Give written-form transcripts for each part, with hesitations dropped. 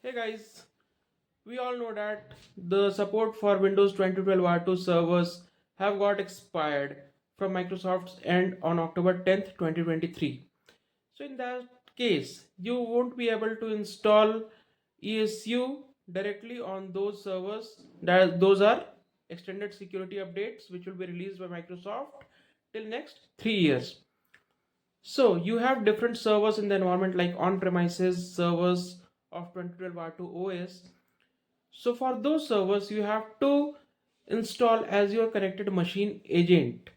Hey guys, we all know that the support for Windows 2012 R2 servers have got expired from Microsoft's end on October 10th, 2023. So in that case, you won't be able to install ESU directly on those servers. That those are extended security updates which will be released by Microsoft till next 3 years. So you have different servers in the environment like on-premises servers of 2012 R2 OS. So for those servers, you have to install Azure Connected Machine Agent.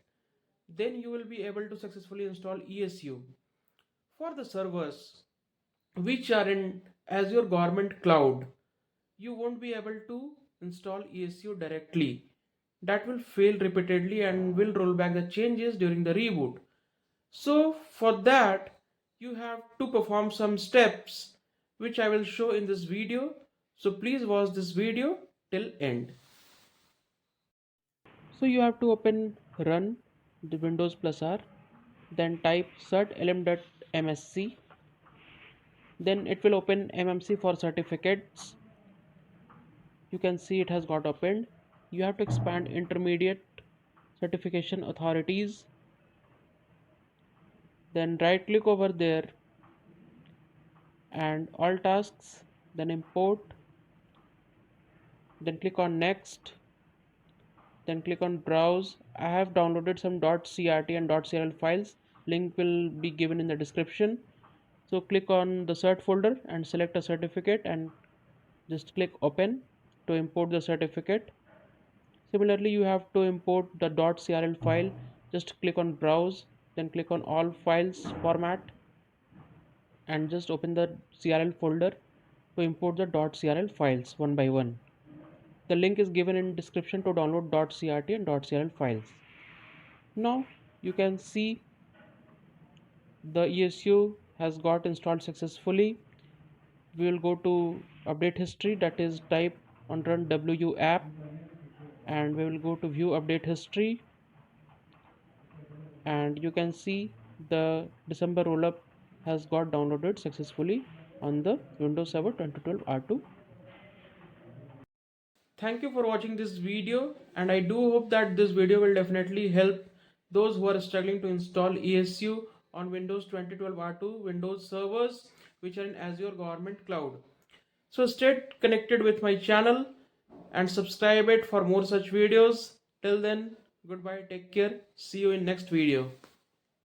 Then you will be able to successfully install ESU. For the servers which are in Azure Government Cloud, you won't be able to install ESU directly. That will fail repeatedly and will roll back the changes during the reboot. So for that, you have to perform some steps which I will show in this video. So please watch this video till end. So you have to open run the Windows plus R, then type cert lm.msc, then it will open mmc for certificates. You can see it has got opened. You have to expand intermediate certification authorities, then right click over there and all tasks, then import, then click on next, then click on browse. I have downloaded some .crt and .crl files. Link will be given in the description. So click on the cert folder and select a certificate and just click open to import the certificate. Similarly, you have to import the .crl file. Just click on browse, then click on all files format and just open the CRL folder to import the .crl files one by one. The link is given in description to download .crt and .crl files. Now you can see the ESU has got installed successfully. We will go to update history, that is type on run wu app, and we will go to view update history, and you can see the December rollup has got downloaded successfully on the Windows Server 2012 R2. Thank you for watching this video, and I do hope that this video will definitely help those who are struggling to install ESU on Windows 2012 R2 Windows servers which are in Azure Government Cloud. So stay connected with my channel and subscribe it for more such videos. Till then, goodbye, take care, see you in next video.